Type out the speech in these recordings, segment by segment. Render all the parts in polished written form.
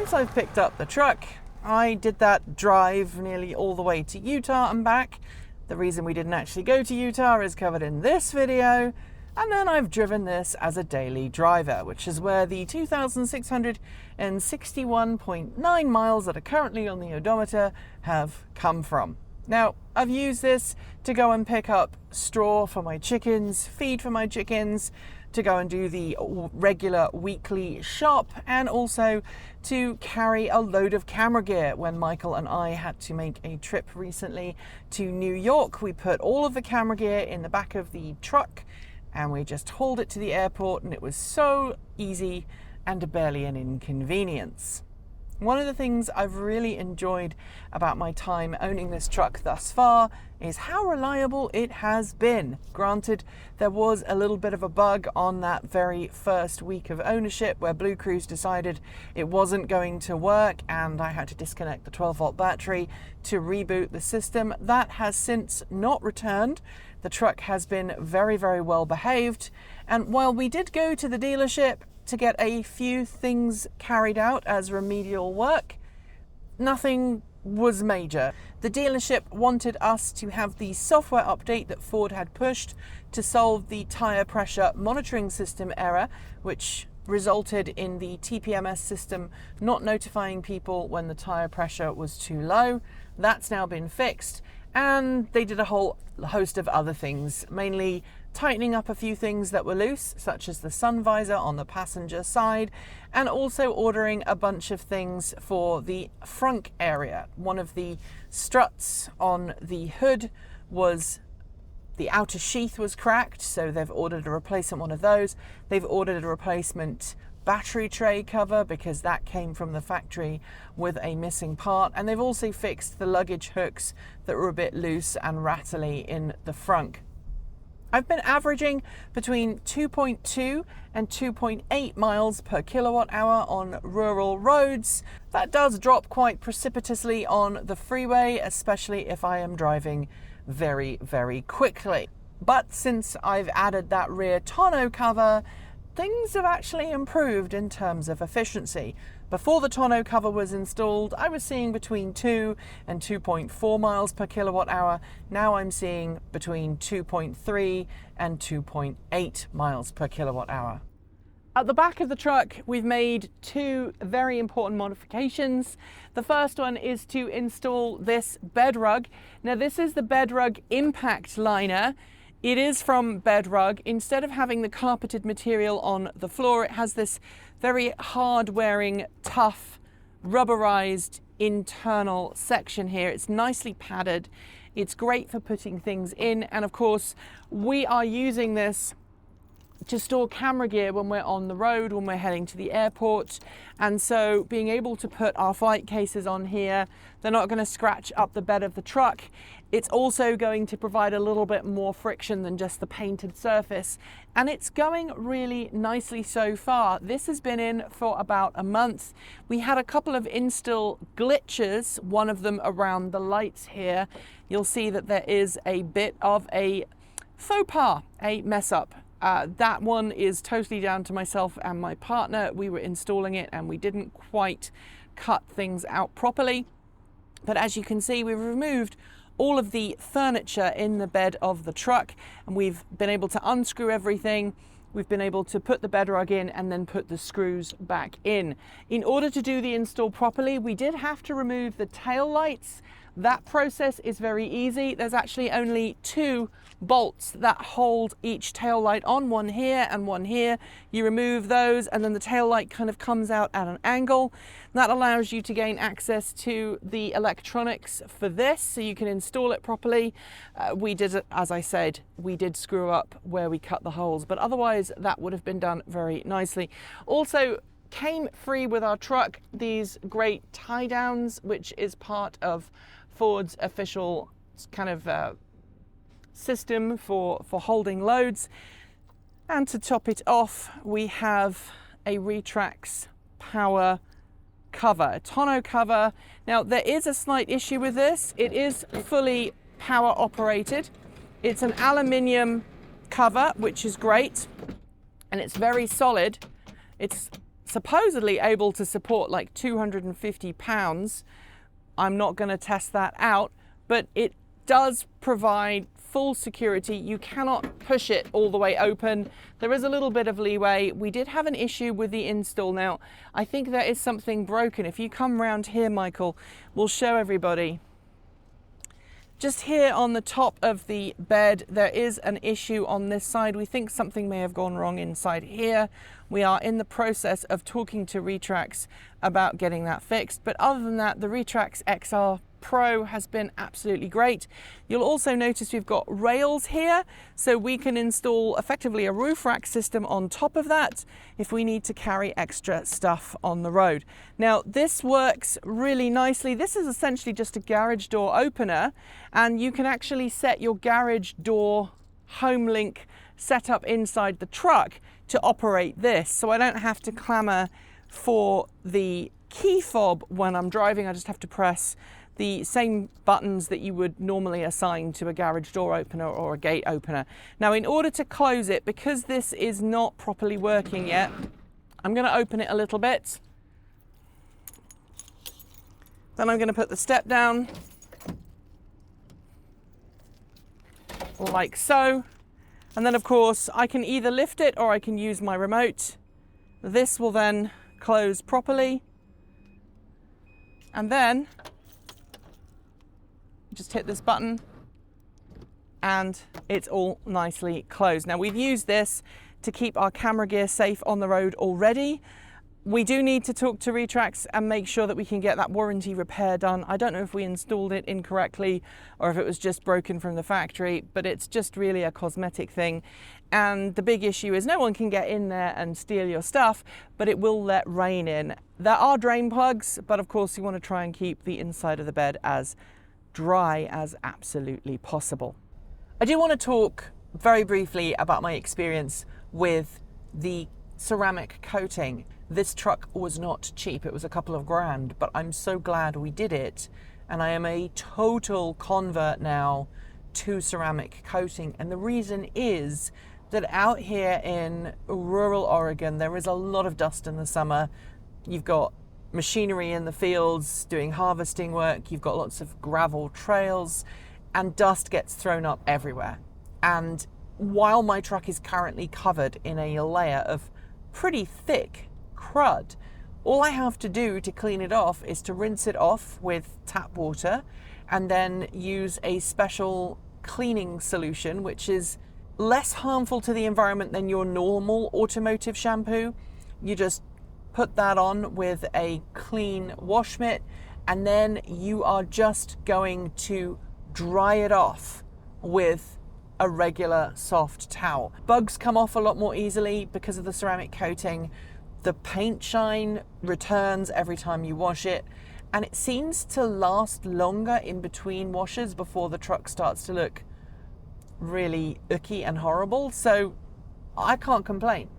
since I've picked up the truck, I did that drive nearly all the way to Utah and back. The reason we didn't actually go to Utah is covered in this video. And then I've driven this as a daily driver, which is where the 2,661.9 miles that are currently on the odometer have come from. Now, I've used this to go and pick up straw for my chickens, feed for my chickens, to go and do the regular weekly shop, and also to carry a load of camera gear. When Michael and I had to make a trip recently to New York, we put all of the camera gear in the back of the truck and we just hauled it to the airport, and it was so easy and barely an inconvenience. One of the things I've really enjoyed about my time owning this truck thus far is how reliable it has been. Granted, there was a little bit of a bug on that very first week of ownership where Blue Cruise decided it wasn't going to work and I had to disconnect the 12-volt battery to reboot the system. That has since not returned. The truck has been very, very well behaved, and while we did go to the dealership to get a few things carried out as remedial work, nothing was major. The dealership wanted us to have the software update that Ford had pushed to solve the tire pressure monitoring system error, which resulted in the TPMS system not notifying people when the tire pressure was too low. That's now been fixed, and they did a whole host of other things, mainly tightening up a few things that were loose, such as the sun visor on the passenger side, and also ordering a bunch of things for the frunk area. One of the struts on the hood was, the outer sheath was cracked, so they've ordered a replacement one of those. They've ordered a replacement battery tray cover because that came from the factory with a missing part, and they've also fixed the luggage hooks that were a bit loose and rattly in the frunk. I've been averaging between 2.2 and 2.8 miles per kilowatt hour on rural roads. That does drop quite precipitously on the freeway, especially if I am driving very, very quickly. But since I've added that rear tonneau cover, things have actually improved in terms of efficiency. Before the tonneau cover was installed, I was seeing between 2 and 2.4 miles per kilowatt hour. Now I'm seeing between 2.3 and 2.8 miles per kilowatt hour. At the back of the truck, we've made two very important modifications. The first one is to install this bed rug. Now, this is the bed rug impact liner. It is from Bedrug. Instead of having the carpeted material on the floor, it has this very hard-wearing, tough, rubberized internal section here. It's nicely padded. It's great for putting things in. And of course, we are using this to store camera gear when we're on the road, when we're heading to the airport. And so being able to put our flight cases on here, they're not going to scratch up the bed of the truck. It's also going to provide a little bit more friction than just the painted surface. And it's going really nicely so far. This has been in for about a month. We had a couple of install glitches, one of them around the lights here. You'll see that there is a bit of a faux pas, a mess up. That one is totally down to myself and my partner. We were installing it and we didn't quite cut things out properly. But as you can see, we've removed all of the furniture in the bed of the truck, and we've been able to unscrew everything. We've been able to put the bed rug in and then put the screws back in. In order to do the install properly, we did have to remove the tail lights. That process is very easy. There's actually only 2 bolts that hold each tail light on, one here and one here. You remove those and then the tail light kind of comes out at an angle. That allows you to gain access to the electronics for this so you can install it properly. We did, as I said, we did screw up where we cut the holes, but otherwise that would have been done very nicely. Also, came free with our truck these great tie downs, which is part of Ford's official kind of system for holding loads. And to top it off, we have a Retrax power cover, a tonneau cover. Now, there is a slight issue with this. It is fully power operated. It's an aluminium cover, which is great, and it's very solid. It's supposedly able to support like 250 pounds. I'm not going to test that out, but it does provide full security. You cannot push it all the way open. There is a little bit of leeway. We did have an issue with the install. Now, I think there is something broken. If you come round here, Michael, we'll show everybody. Just here on the top of the bed, there is an issue on this side. We think something may have gone wrong inside here. We are in the process of talking to Retrax about getting that fixed. But other than that, the Retrax XR Pro has been absolutely great. You'll also notice we've got rails here, so we can install effectively a roof rack system on top of that if we need to carry extra stuff on the road. Now, this works really nicely. This is essentially just a garage door opener, and you can actually set your garage door home link set up inside the truck to operate this, so I don't have to clamor for the key fob when I'm driving. I just have to press the same buttons that you would normally assign to a garage door opener or a gate opener. Now, in order to close it, because this is not properly working yet, I'm going to open it a little bit. Then I'm going to put the step down, like so. And then, of course, I can either lift it or I can use my remote. This will then close properly. And then just hit this button and it's all nicely closed. Now, we've used this to keep our camera gear safe on the road already. We do need to talk to Retrax and make sure that we can get that warranty repair done. I don't know if we installed it incorrectly or if it was just broken from the factory, but it's just really a cosmetic thing. And the big issue is no one can get in there and steal your stuff, but it will let rain in. There are drain plugs, but of course you want to try and keep the inside of the bed as dry as absolutely possible. I do want to talk very briefly about my experience with the ceramic coating. This truck was not cheap. It was a couple of grand, but I'm so glad we did it. And I am a total convert now to ceramic coating. And the reason is that out here in rural Oregon, there is a lot of dust in the summer. You've got machinery in the fields doing harvesting work. You've got lots of gravel trails and dust gets thrown up everywhere. And while my truck is currently covered in a layer of pretty thick crud, all I have to do to clean it off is to rinse it off with tap water and then use a special cleaning solution which is less harmful to the environment than your normal automotive shampoo. You just put that on with a clean wash mitt and then you are just going to dry it off with a regular soft towel. Bugs come off a lot more easily because of the ceramic coating. The paint shine returns every time you wash it, and it seems to last longer in between washes before the truck starts to look really icky and horrible, so I can't complain.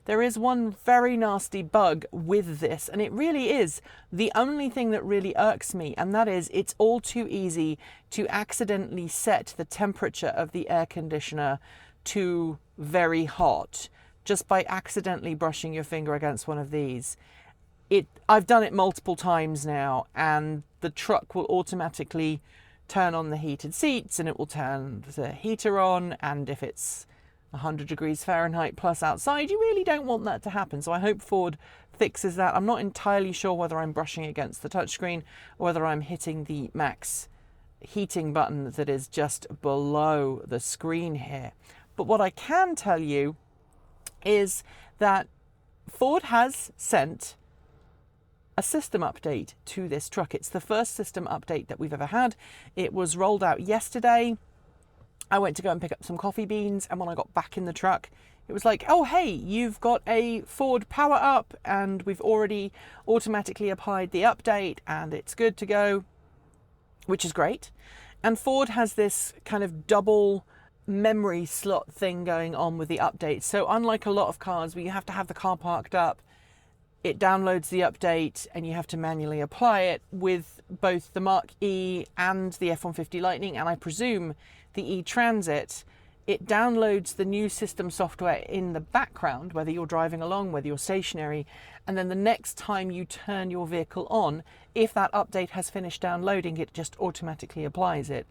There is one very nasty bug with this, and it really is the only thing that really irks me, and that is it's all too easy to accidentally set the temperature of the air conditioner to very hot just by accidentally brushing your finger against one of these. I've done it multiple times now, and the truck will automatically turn on the heated seats and it will turn the heater on, and if it's 100 degrees Fahrenheit plus outside, you really don't want that to happen. So I hope Ford fixes that. I'm not entirely sure whether I'm brushing against the touchscreen or whether I'm hitting the max heating button that is just below the screen here. But what I can tell you is that Ford has sent a system update to this truck. It's the first system update that we've ever had. It was rolled out yesterday. I went to go and pick up some coffee beans, and when I got back in the truck, it was like, oh, hey, you've got a Ford Power Up, and we've already automatically applied the update, and it's good to go, which is great. And Ford has this kind of double memory slot thing going on with the update. So unlike a lot of cars where you have to have the car parked up, it downloads the update and you have to manually apply it. With both the Mark E and the F-150 Lightning, and I presume the E-Transit, it downloads the new system software in the background, whether you're driving along, whether you're stationary, and then the next time you turn your vehicle on, if that update has finished downloading, it just automatically applies it.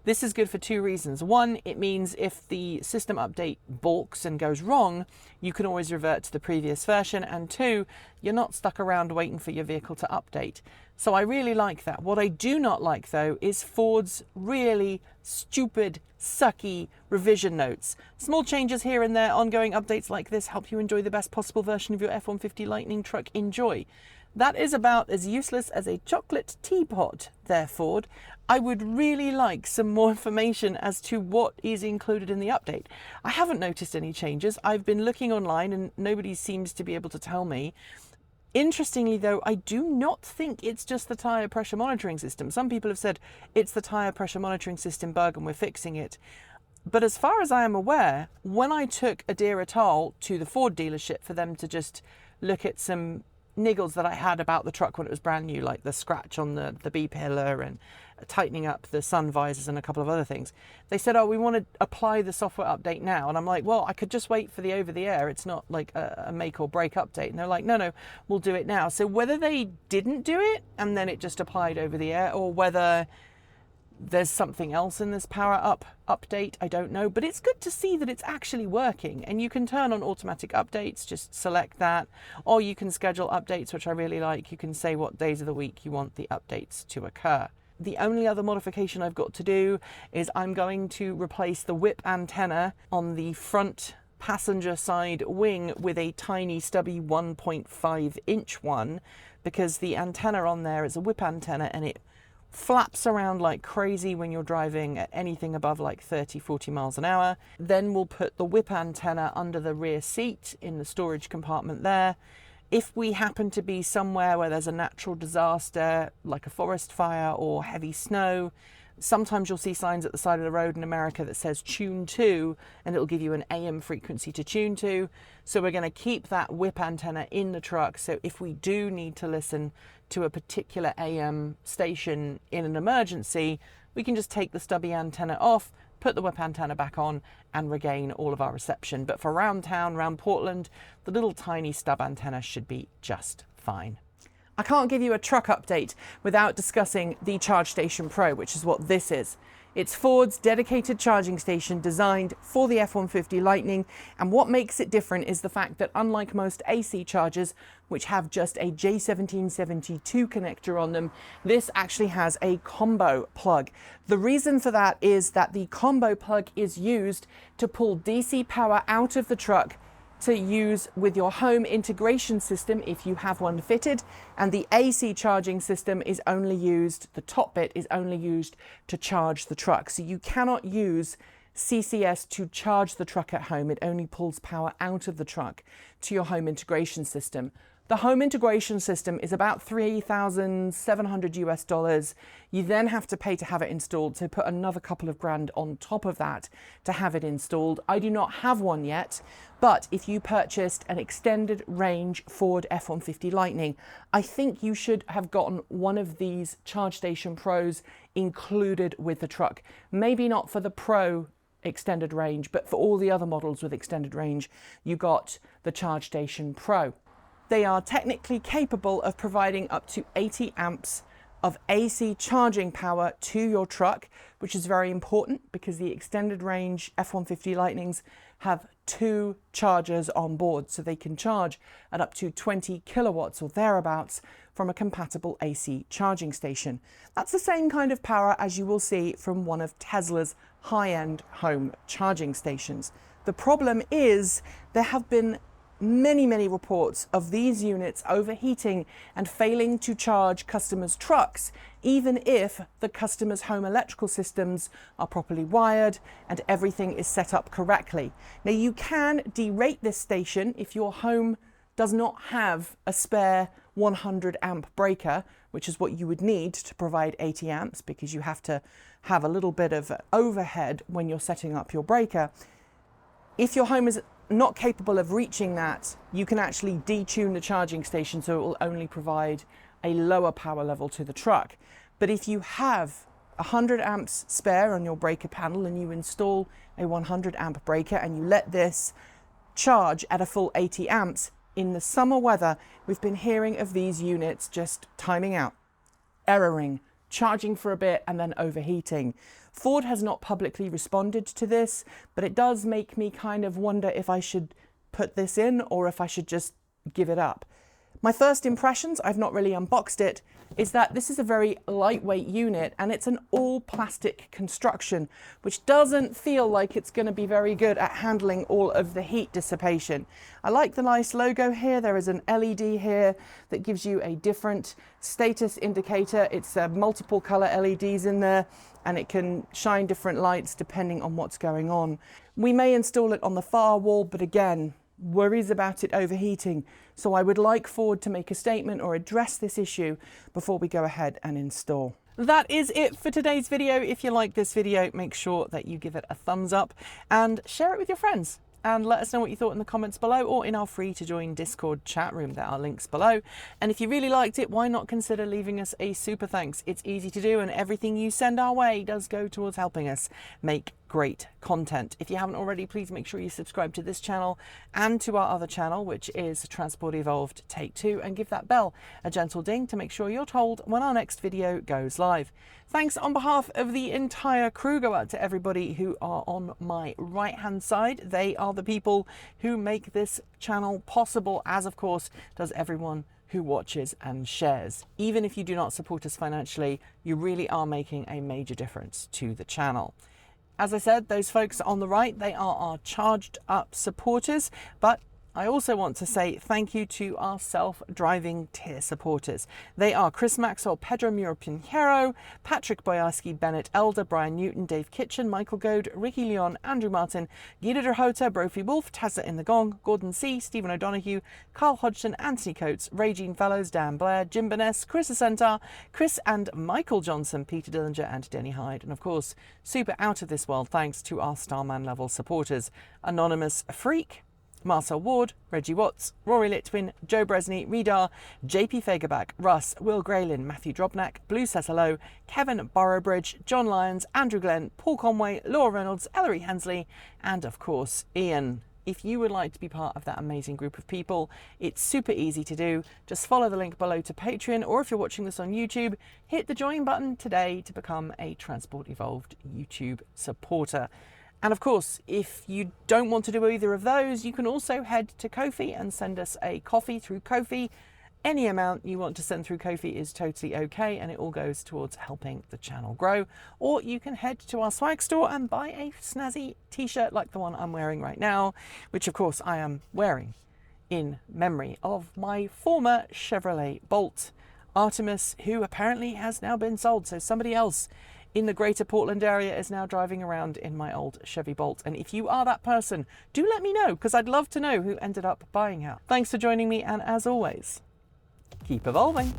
This is good for two reasons. One, it means if the system update balks and goes wrong, you can always revert to the previous version. And two, you're not stuck around waiting for your vehicle to update. So I really like that. What I do not like, though, is Ford's really stupid, sucky revision notes. Small changes here and there, ongoing updates like this help you enjoy the best possible version of your F-150 Lightning truck. Enjoy. That is about as useless as a chocolate teapot there, Ford. I would really like some more information as to what is included in the update. I haven't noticed any changes. I've been looking online and nobody seems to be able to tell me. Interestingly, though, I do not think it's just the tyre pressure monitoring system. Some people have said it's the tyre pressure monitoring system bug and we're fixing it. But as far as I am aware, when I took Adair et al. To the Ford dealership for them to just look at some niggles that I had about the truck when it was brand new, like the scratch on the B-pillar and tightening up the sun visors and a couple of other things, they said, oh, we want to apply the software update now. And I'm like, well, I could just wait for the over-the-air. It's not like a make or break update. And they're like, no, we'll do it now. So whether they didn't do it and then it just applied over the air, or whether there's something else in this power up update, I don't know, but it's good to see that it's actually working. And you can turn on automatic updates, just select that, or you can schedule updates, which I really like. You can say what days of the week you want the updates to occur. The only other modification I've got to do is I'm going to replace the whip antenna on the front passenger side wing with a tiny stubby 1.5 inch one, because the antenna on there is a whip antenna and it flaps around like crazy when you're driving at anything above like 30-40 miles an hour. Then we'll put the whip antenna under the rear seat in the storage compartment there. If we happen to be somewhere where there's a natural disaster like a forest fire or heavy snow, sometimes you'll see signs at the side of the road in America that says tune to, and it'll give you an AM frequency to tune to. So we're going to keep that whip antenna in the truck, so if we do need to listen to a particular AM station in an emergency, we can just take the stubby antenna off, put the whip antenna back on, and regain all of our reception. But for around town, around Portland, the little tiny stub antenna should be just fine. I can't give you a truck update without discussing the Charge Station Pro, which is what this is. It's Ford's dedicated charging station designed for the F-150 Lightning, and what makes it different is the fact that unlike most AC chargers, which have just a J1772 connector on them, this actually has a combo plug. The reason for that is that the combo plug is used to pull DC power out of the truck to use with your home integration system if you have one fitted, and the AC charging system is only used, the top bit is only used to charge the truck. So you cannot use CCS to charge the truck at home. It only pulls power out of the truck to your home integration system. The home integration system is about $3,700 US. You then have to pay to have it installed, so put another couple of grand on top of that to have it installed. I do not have one yet, but if you purchased an extended range Ford F-150 Lightning, I think you should have gotten one of these Charge Station Pros included with the truck. Maybe not for the Pro extended range, but for all the other models with extended range, you got the Charge Station Pro. They are technically capable of providing up to 80 amps of AC charging power to your truck, which is very important because the extended range F-150 Lightnings have 2 chargers on board, so they can charge at up to 20 kilowatts or thereabouts from a compatible AC charging station. That's the same kind of power as you will see from one of Tesla's high-end home charging stations. The problem is there have been many reports of these units overheating and failing to charge customers' trucks, even if the customer's home electrical systems are properly wired and everything is set up correctly. Now, you can derate this station if your home does not have a spare 100 amp breaker, which is what you would need to provide 80 amps, because you have to have a little bit of overhead when you're setting up your breaker. If your home is not capable of reaching that, you can actually detune the charging station so it will only provide a lower power level to the truck. But if you have 100 amps spare on your breaker panel and you install a 100 amp breaker and you let this charge at a full 80 amps, in the summer weather, we've been hearing of these units just timing out, erroring, charging for a bit and then overheating. Ford has not publicly responded to this, but it does make me kind of wonder if I should put this in or if I should just give it up. My first impressions, I've not really unboxed it, is that this is a very lightweight unit and it's an all plastic construction, which doesn't feel like it's going to be very good at handling all of the heat dissipation. I like the nice logo here. There is an LED here that gives you a different status indicator. It's multiple color LEDs in there and it can shine different lights depending on what's going on. We may install it on the far wall, but again, worries about it overheating. So I would like Ford to make a statement or address this issue before we go ahead and install. That is it for today's video. If you like this video, make sure that you give it a thumbs up and share it with your friends. And let us know what you thought in the comments below or in our free to join Discord chat room. There are links below. And if you really liked it, why not consider leaving us a super thanks? It's easy to do and everything you send our way does go towards helping us make great content. If you haven't already, please make sure you subscribe to this channel and to our other channel, which is Transport Evolved Take 2, and give that bell a gentle ding to make sure you're told when our next video goes live. Thanks on behalf of the entire crew go out to everybody who are on my right hand side. They are the people who make this channel possible, as of course does everyone who watches and shares. Even if you do not support us financially, you really are making a major difference to the channel. As I said, those folks on the right, they are our charged up supporters, but I also want to say thank you to our self-driving tier supporters. They are Chris Maxwell, Pedro Muro-Pinheiro, Patrick Boyarski, Bennett Elder, Brian Newton, Dave Kitchen, Michael Goad, Ricky Leon, Andrew Martin, Guido Derhota, Brophy Wolf, Tazza in the Gong, Gordon C, Stephen O'Donoghue, Carl Hodgson, Anthony Coates, Regine Fellows, Dan Blair, Jim Burness, Chris Asentar, Chris and Michael Johnson, Peter Dillinger and Denny Hyde. And of course, super out of this world thanks to our Starman level supporters, Anonymous Freak, Marcel Ward, Reggie Watts, Rory Litwin, Joe Bresney, Redar, JP Fagerback, Russ, Will Graylin, Matthew Drobnak, Blue Says Hello, Kevin Boroughbridge, John Lyons, Andrew Glenn, Paul Conway, Laura Reynolds, Ellery Hensley, and of course, Ian. If you would like to be part of that amazing group of people, it's super easy to do. Just follow the link below to Patreon, or if you're watching this on YouTube, hit the join button today to become a Transport Evolved YouTube supporter. And of course, if you don't want to do either of those, you can also head to Ko-fi and send us a coffee through Ko-fi. Any amount you want to send through Ko-fi is totally okay, and it all goes towards helping the channel grow. Or you can head to our swag store and buy a snazzy t-shirt like the one I'm wearing right now, which of course I am wearing in memory of my former Chevrolet Bolt Artemis, who apparently has now been sold. So somebody else in the greater Portland area is now driving around in my old Chevy Bolt. And if you are that person, do let me know, because I'd love to know who ended up buying her. Thanks for joining me, and as always, keep evolving.